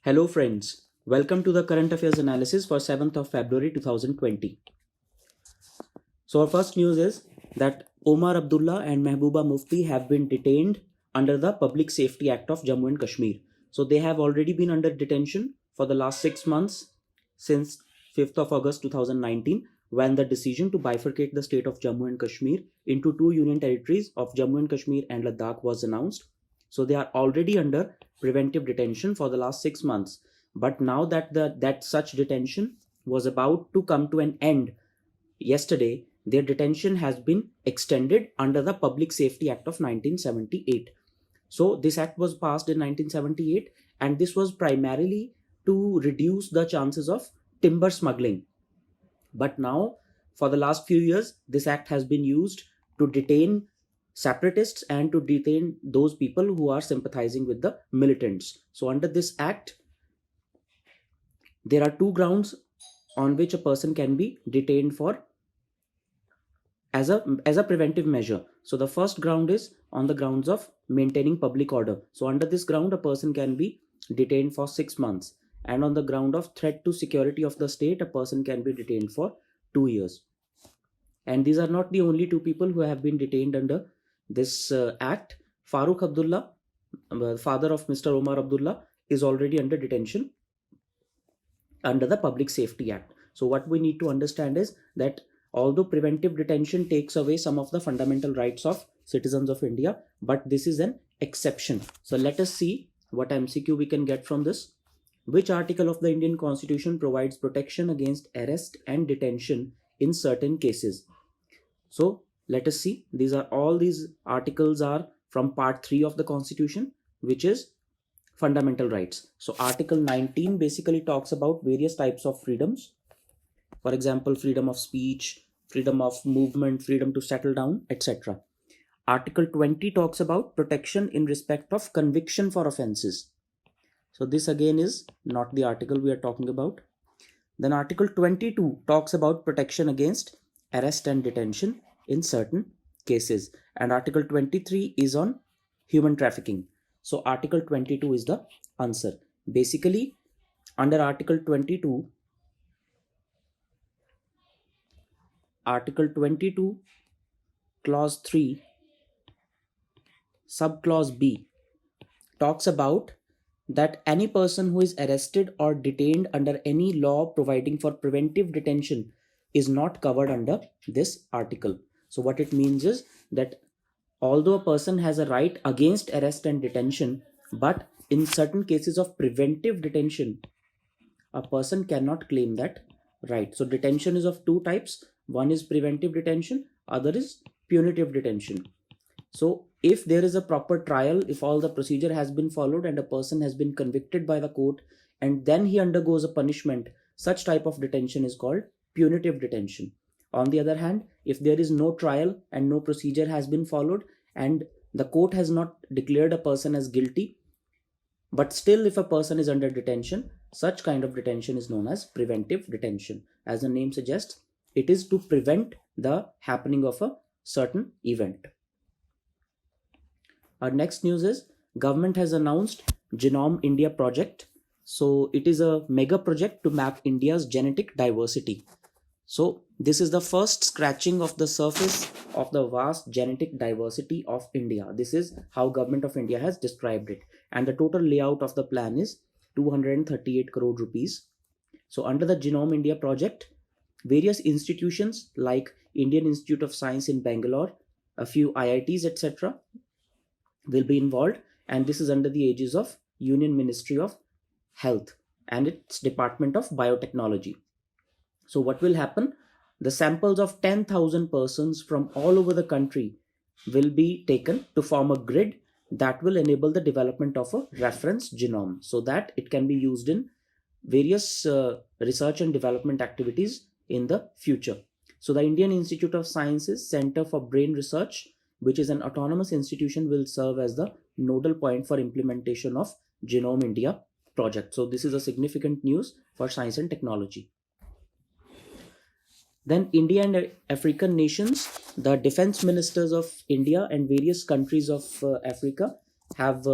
Hello friends, welcome to the current affairs analysis for 7th of February 2020. So our first news is that Omar Abdullah and Mehbooba Mufti have been detained under the Public Safety Act of Jammu and Kashmir. So they have already been under detention for the last 6 months since 5th of August 2019 when the decision to bifurcate the state of Jammu and Kashmir into two union territories of Jammu and Kashmir and Ladakh was announced. So they are already under preventive detention for the last 6 months. But now that such detention was about to come to an end yesterday, their detention has been extended under the Public Safety Act of 1978. So this act was passed in 1978 and this was primarily to reduce the chances of timber smuggling. But now, for the last few years, this act has been used to detain separatists and to detain those people who are sympathizing with the militants. So under this act, there are two grounds on which a person can be detained for as a preventive measure. So the first ground is on the grounds of maintaining public order. So under this ground, a person can be detained for 6 months. And on the ground of threat to security of the state, a person can be detained for 2 years. And these are not the only two people who have been detained under this act. Farooq Abdullah, father of Mr. Omar Abdullah, is already under detention under the Public Safety Act. So what we need to understand is that although preventive detention takes away some of the fundamental rights of citizens of India, but this is an exception. So let us see what MCQ we can get from this. Which article of the Indian Constitution provides protection against arrest and detention in certain cases? So let us see. All these articles are from part 3 of the Constitution, which is fundamental rights. So Article 19 basically talks about various types of freedoms. For example, freedom of speech, freedom of movement, freedom to settle down, etc. Article 20 talks about protection in respect of conviction for offenses. So this again is not the article we are talking about. Then Article 22 talks about protection against arrest and detention in certain cases. And Article 23 is on human trafficking. So Article 22 is the answer. Basically, under Article 22, Article 22, Clause 3, Subclause B talks about that any person who is arrested or detained under any law providing for preventive detention is not covered under this article. So what it means is that although a person has a right against arrest and detention, but in certain cases of preventive detention, a person cannot claim that right. So detention is of two types. One is preventive detention, other is punitive detention. So if there is a proper trial, if all the procedure has been followed and a person has been convicted by the court and then he undergoes a punishment, such type of detention is called punitive detention. On the other hand, if there is no trial and no procedure has been followed and the court has not declared a person as guilty, but still if a person is under detention, such kind of detention is known as preventive detention. As the name suggests, it is to prevent the happening of a certain event. Our next news is government has announced Genome India project. So it is a mega project to map India's genetic diversity. So this is the first scratching of the surface of the vast genetic diversity of India. This is how Government of India has described it. And the total layout of the plan is 238 crore rupees. So under the Genome India project, various institutions like Indian Institute of Science in Bangalore, a few IITs, etc. will be involved, and this is under the aegis of Union Ministry of Health and its Department of Biotechnology. So what will happen? The samples of 10,000 persons from all over the country will be taken to form a grid that will enable the development of a reference genome so that it can be used in various research and development activities in the future. So the Indian Institute of Sciences Center for Brain Research, which is an autonomous institution, will serve as the nodal point for implementation of Genome India project. So this is a significant news for science and technology. Then India and African nations, the defense ministers of India and various countries of Africa have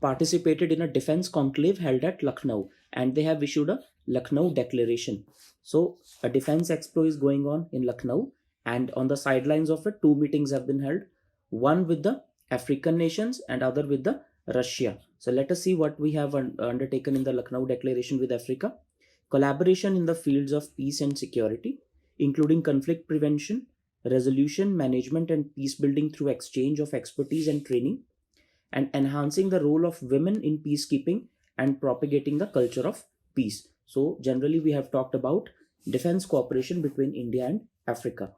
participated in a defense conclave held at Lucknow, and they have issued a Lucknow Declaration. So a defense expo is going on in Lucknow, and on the sidelines of it, two meetings have been held, one with the African nations and other with the Russia. So let us see what we have undertaken in the Lucknow Declaration with Africa. Collaboration in the fields of peace and security, including conflict prevention, resolution, management, and peace building through exchange of expertise and training, and enhancing the role of women in peacekeeping and propagating the culture of peace. So, generally, we have talked about defense cooperation between India and Africa.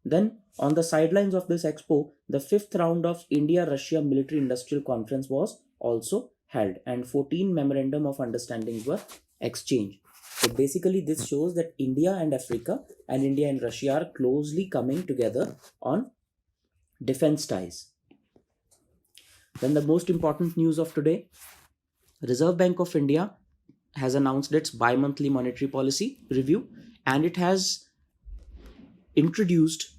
Then, on the sidelines of this expo, the fifth round of India-Russia Military Industrial Conference was also held, and 14 memorandum of understandings were exchanged. So basically, this shows that India and Africa and India and Russia are closely coming together on defense ties. Then the most important news of today, Reserve Bank of India has announced its bi-monthly monetary policy review, and it has introduced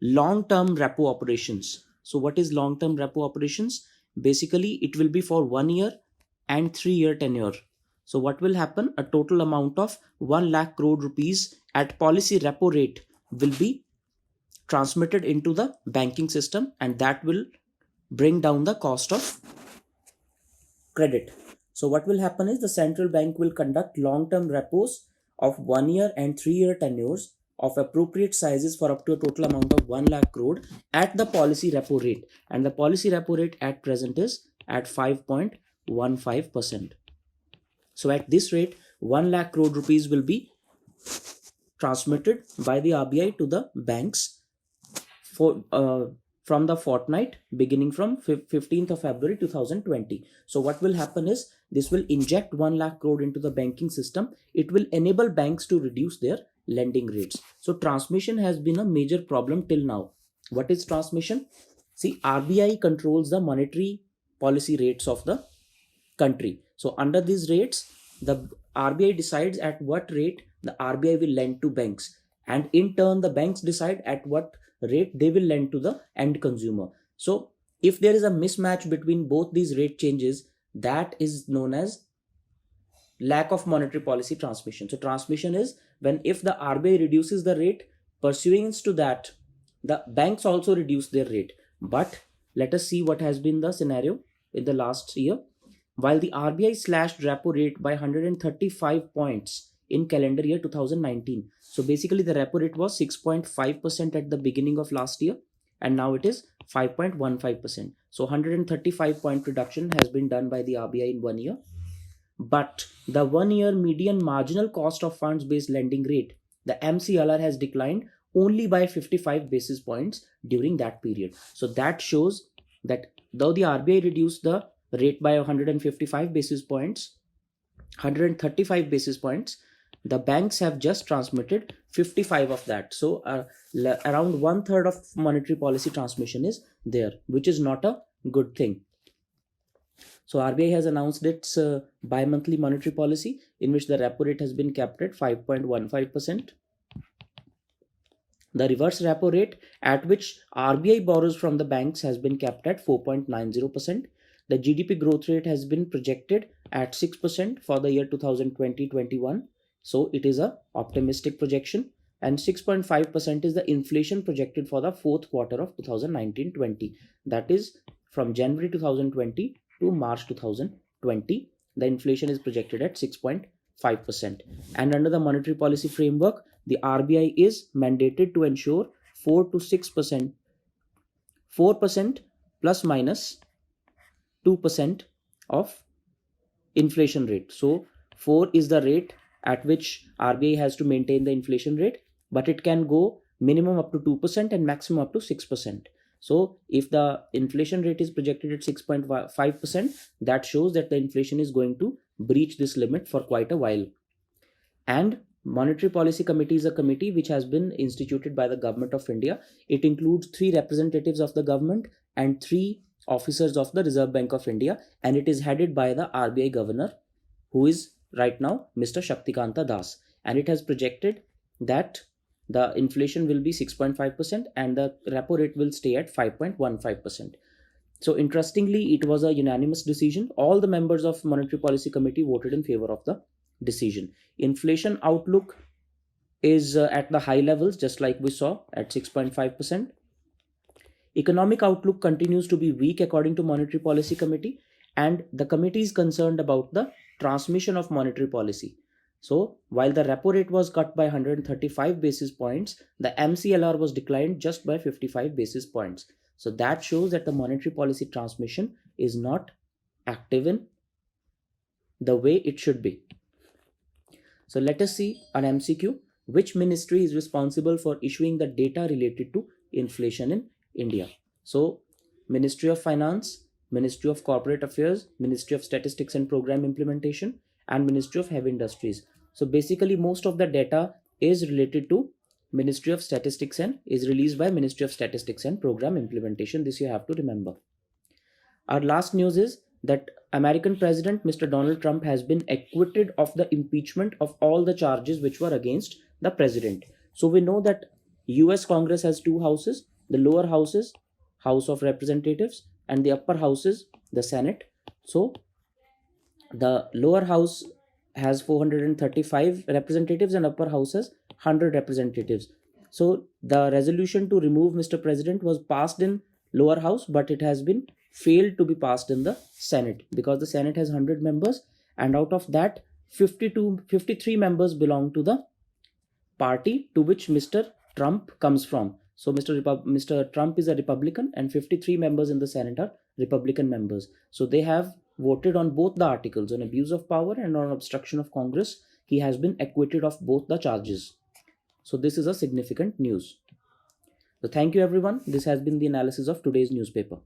long-term repo operations. So what is long-term repo operations? Basically, it will be for 1 year and 3-year tenure. So what will happen? A total amount of 1 lakh crore rupees at policy repo rate will be transmitted into the banking system, and that will bring down the cost of credit. So what will happen is the central bank will conduct long-term repos of 1 year and 3-year tenures of appropriate sizes for up to a total amount of 1 lakh crore at the policy repo rate. And the policy repo rate at present is at 5.15%. So at this rate, 1 lakh crore rupees will be transmitted by the RBI to the banks for from the fortnight beginning from 15th of February 2020. So what will happen is this will inject 1 lakh crore into the banking system. It will enable banks to reduce their lending rates. So transmission has been a major problem till now. What is transmission? See, RBI controls the monetary policy rates of the country. So under these rates, the RBI decides at what rate the RBI will lend to banks, and in turn the banks decide at what rate they will lend to the end consumer. So if there is a mismatch between both these rate changes, that is known as lack of monetary policy transmission. So transmission is when if the RBI reduces the rate, pursuant to that, the banks also reduce their rate. But let us see what has been the scenario in the last year. While the RBI slashed repo rate by 135 points in calendar year 2019. So basically the repo rate was 6.5% at the beginning of last year, and now it is 5.15%. So 135 point reduction has been done by the RBI in 1 year. But the 1 year median marginal cost of funds based lending rate, the MCLR, has declined only by 55 basis points during that period. So that shows that though the RBI reduced the rate by 135 basis points, 135 basis points, the banks have just transmitted 55 of that. So around 1/3 of monetary policy transmission is there, which is not a good thing. So RBI has announced its bi-monthly monetary policy, in which the repo rate has been kept at 5.15%. The reverse repo rate at which RBI borrows from the banks has been kept at 4.90%. The GDP growth rate has been projected at 6% for the year 2020-21. So it is a optimistic projection, and 6.5% is the inflation projected for the fourth quarter of 2019-20. That is from January 2020 to March 2020. The inflation is projected at 6.5%. And under the monetary policy framework, the RBI is mandated to ensure 4 to 6%, 4% plus minus 2% of inflation rate. So 4 is the rate at which RBI has to maintain the inflation rate, but it can go minimum up to 2% and maximum up to 6%. So if the inflation rate is projected at 6.5%, that shows that the inflation is going to breach this limit for quite a while. And Monetary Policy Committee is a committee which has been instituted by the Government of India. It includes 3 representatives of the government and 3 officers of the Reserve Bank of India, and it is headed by the RBI governor, who is right now Mr. Shaktikanta Das. And it has projected that the inflation will be 6.5% and the repo rate will stay at 5.15%. So interestingly, it was a unanimous decision. All the members of Monetary Policy Committee voted in favor of the decision. Inflation outlook is at the high levels, just like we saw at 6.5%. Economic outlook continues to be weak according to Monetary Policy Committee, and the committee is concerned about the transmission of monetary policy. So while the repo rate was cut by 135 basis points, the MCLR was declined just by 55 basis points. So that shows that the monetary policy transmission is not active in the way it should be. So let us see an MCQ. Which ministry is responsible for issuing the data related to inflation in India? So Ministry of Finance, Ministry of Corporate Affairs, Ministry of Statistics and Program Implementation, and Ministry of Heavy Industries. So basically most of the data is related to Ministry of Statistics and is released by Ministry of Statistics and Program Implementation. This you have to remember. Our last news is that American President Mr. Donald Trump has been acquitted of the impeachment of all the charges which were against the president. So we know that US Congress has two houses. The lower house is House of Representatives and the upper house is the Senate. So the lower house has 435 representatives and upper house has 100 representatives. So the resolution to remove Mr. President was passed in lower house, but it has been failed to be passed in the Senate because the Senate has 100 members, and out of that 53 members belong to the party to which Mr. Trump comes from. So Mr. Trump is a Republican and 53 members in the Senate are Republican members. So they have voted on both the articles, on abuse of power and on obstruction of Congress. He has been acquitted of both the charges. So this is a significant news. So thank you everyone. This has been the analysis of today's newspaper.